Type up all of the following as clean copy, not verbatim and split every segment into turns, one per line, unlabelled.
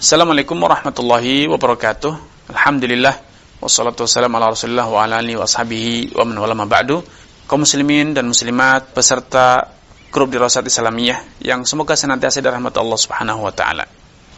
Assalamualaikum warahmatullahi wabarakatuh. Alhamdulillah wassalatu wassalamu ala Rasulillah wa ala alihi wa ashabihi wa man wala ma ba'du. Kaum muslimin dan muslimat peserta grup Dirasat Islamiyah yang semoga senantiasa dirahmati Allah Subhanahu wa taala.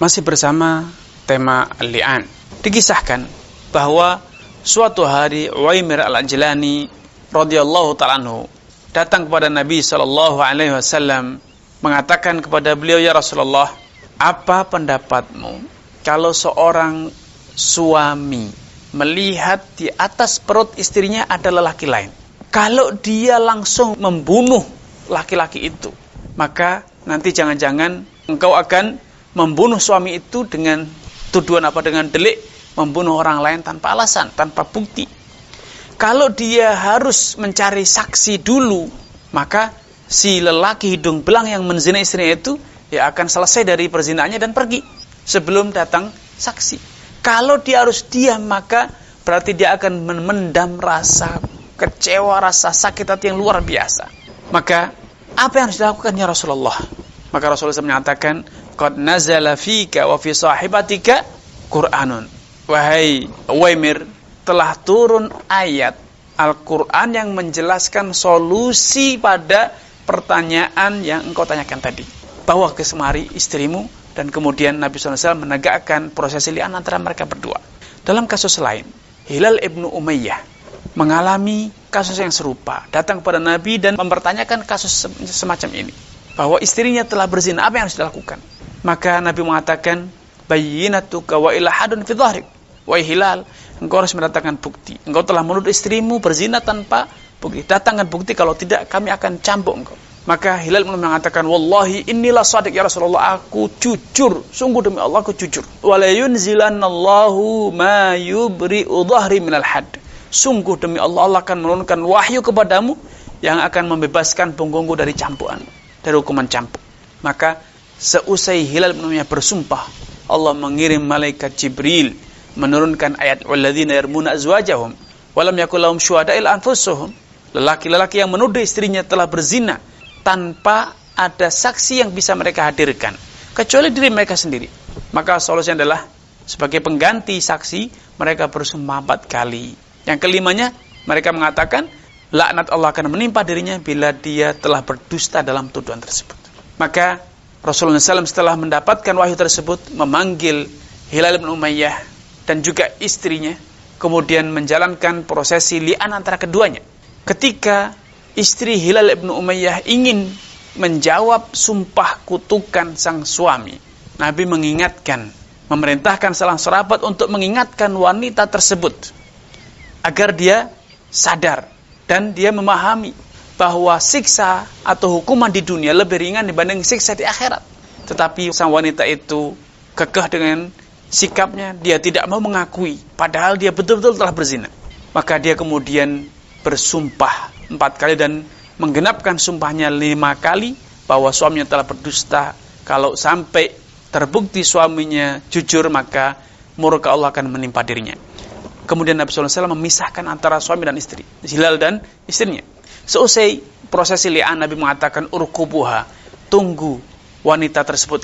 Masih bersama tema al-li'an. Dikisahkan bahwa suatu hari Uwaimir al-Ajlani radhiyallahu ta'ala anhu datang kepada Nabi sallallahu alaihi wasallam mengatakan kepada beliau, "Ya Rasulullah, apa pendapatmu kalau seorang suami melihat di atas perut istrinya ada lelaki lain? Kalau dia langsung membunuh laki-laki itu, maka nanti jangan-jangan engkau akan membunuh suami itu dengan tuduhan apa? Dengan delik membunuh orang lain tanpa alasan, tanpa bukti. Kalau dia harus mencari saksi dulu, maka si lelaki hidung belang yang menzina istrinya itu dia akan selesai dari perzinaannya dan pergi sebelum datang saksi. Kalau dia harus diam, maka berarti dia akan memendam rasa kecewa, rasa sakit hati yang luar biasa. Maka apa yang harus dilakukan ya Rasulullah? Maka Rasulullah menyatakan, "Qad nazala fika wa fi sahibatika Qur'anun." Wahai Uwaimir, telah turun ayat Al-Qur'an yang menjelaskan solusi pada pertanyaan yang engkau tanyakan tadi. Bawa ke semari istrimu, dan kemudian Nabi SAW menegakkan prosesi li'an antara mereka berdua. Dalam kasus lain, Hilal ibnu Umayyah mengalami kasus yang serupa, datang kepada Nabi dan mempertanyakan kasus semacam ini, bahwa istrinya telah berzina, apa yang harus dilakukan? Maka Nabi mengatakan, "Bayyinatuka wa ilahadun fi dhahrik." Wahai Hilal, engkau harus mendatangkan bukti. Engkau telah menuduh istrimu berzina tanpa bukti. Datangkan bukti, kalau tidak kami akan cambuk engkau. Maka Hilal mengatakan, "Wallahi inilah shadiq ya Rasulullah, aku jujur, sungguh demi Allah aku jujur. Wa la yunzilanallahu ma yubri'u dhahri minal hadd." Sungguh demi Allah, Allah akan menurunkan wahyu kepadamu yang akan membebaskan punggungku dari campuran, dari hukuman cambuk. Maka seusai Hilal bersumpah, Allah mengirim malaikat Jibril menurunkan ayat walladzina yarmuna azwajahum wa lam yakul lahum syuhada illa anfusuhum. Lelaki-lelaki yang menuduh istrinya telah berzina tanpa ada saksi yang bisa mereka hadirkan kecuali diri mereka sendiri, maka solusinya adalah sebagai pengganti saksi mereka bersumpah 4 kali. Yang kelimanya mereka mengatakan laknat Allah akan menimpa dirinya bila dia telah berdusta dalam tuduhan tersebut. Maka Rasulullah SAW setelah mendapatkan wahyu tersebut memanggil Hilal bin Umayyah dan juga istrinya, kemudian menjalankan prosesi li'an antara keduanya. Ketika istri Hilal ibn Umayyah ingin menjawab sumpah kutukan sang suami, Nabi mengingatkan, memerintahkan salah sahabat untuk mengingatkan wanita tersebut agar dia sadar dan dia memahami bahwa siksa atau hukuman di dunia lebih ringan dibanding siksa di akhirat. Tetapi sang wanita itu kekeh dengan sikapnya, dia tidak mau mengakui padahal dia betul-betul telah berzina. Maka dia kemudian bersumpah 4 kali dan menggenapkan sumpahnya 5 kali bahwa suaminya telah berdusta. Kalau sampai terbukti suaminya jujur, maka murka Allah akan menimpa dirinya. Kemudian Nabi SAW memisahkan antara suami dan istri, Hilal dan istrinya. Seusai prosesi li'an, Nabi mengatakan, "Urkubuha," tunggu wanita tersebut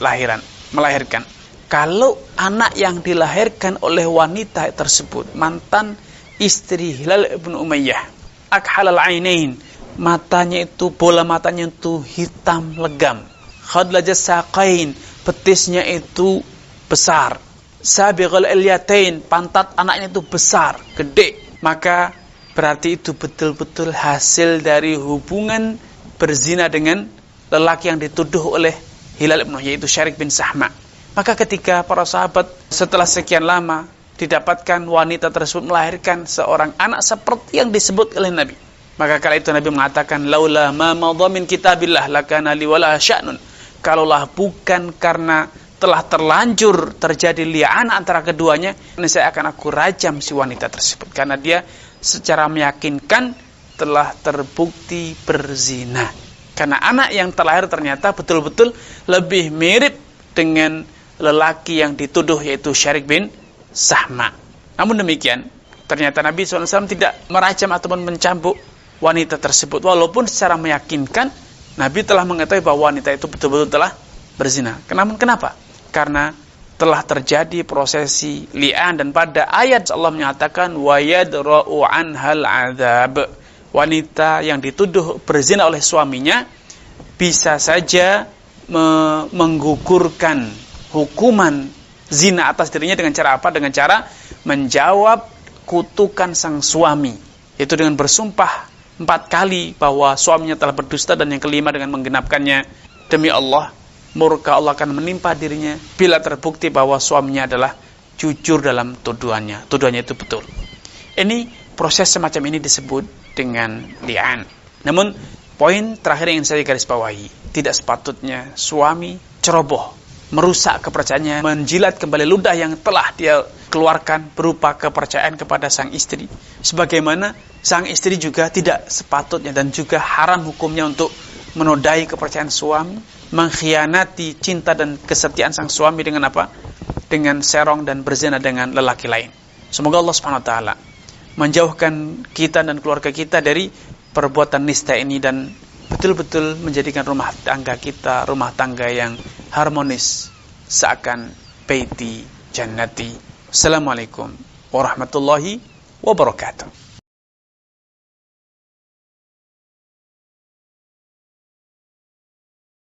melahirkan. Kalau anak yang dilahirkan oleh wanita tersebut mantan istri Hilal ibn Umayyah, akhalal ainain, matanya itu, bola matanya itu hitam legam, khadlajas saqain, betisnya itu besar, sabiqal ilyatain, pantat anaknya itu besar, gede, maka berarti itu betul-betul hasil dari hubungan berzina dengan lelaki yang dituduh oleh Hilal ibn Umayyah, yaitu Syarik bin Sahma. Maka ketika para sahabat setelah sekian lama didapatkan wanita tersebut melahirkan seorang anak seperti yang disebut oleh Nabi, maka kala itu Nabi mengatakan, "Laula ma madha min kitabillah lakana li wala sya'nun." Kalaulah bukan karena telah terlanjur terjadi li'an antara keduanya, saya akan aku rajam si wanita tersebut karena dia secara meyakinkan telah terbukti berzina. Karena anak yang terlahir ternyata betul-betul lebih mirip dengan lelaki yang dituduh, yaitu Syarik bin Sahma. Namun demikian, ternyata Nabi SAW tidak merajam ataupun mencambuk wanita tersebut, walaupun secara meyakinkan Nabi telah mengetahui bahwa wanita itu betul-betul telah berzina. Kenapa? Karena telah terjadi prosesi li'an, dan pada ayat Allah menyatakan wa yadra'u anhal adzab, wanita yang dituduh berzina oleh suaminya bisa saja menggugurkan hukuman zina atas dirinya dengan cara apa? Dengan cara menjawab kutukan sang suami, yaitu dengan bersumpah 4 kali bahwa suaminya telah berdusta, dan yang kelima dengan menggenapkannya. Demi Allah, murka Allah akan menimpa dirinya bila terbukti bahwa suaminya adalah jujur dalam tuduhannya. Tuduhannya itu betul. Ini proses semacam ini disebut dengan li'an. Namun poin terakhir yang ingin saya garis bawahi, tidak sepatutnya suami ceroboh, merusak kepercayaannya, menjilat kembali ludah yang telah dia keluarkan berupa kepercayaan kepada sang istri. Sebagaimana sang istri juga tidak sepatutnya dan juga haram hukumnya untuk menodai kepercayaan suami, mengkhianati cinta dan kesetiaan sang suami dengan apa? Dengan serong dan berzina dengan lelaki lain. Semoga Allah SWT menjauhkan kita dan keluarga kita dari perbuatan nista ini, dan betul-betul menjadikan rumah tangga kita rumah tangga yang harmonis, seakan baiti jannati. Assalamualaikum warahmatullahi wabarakatuh.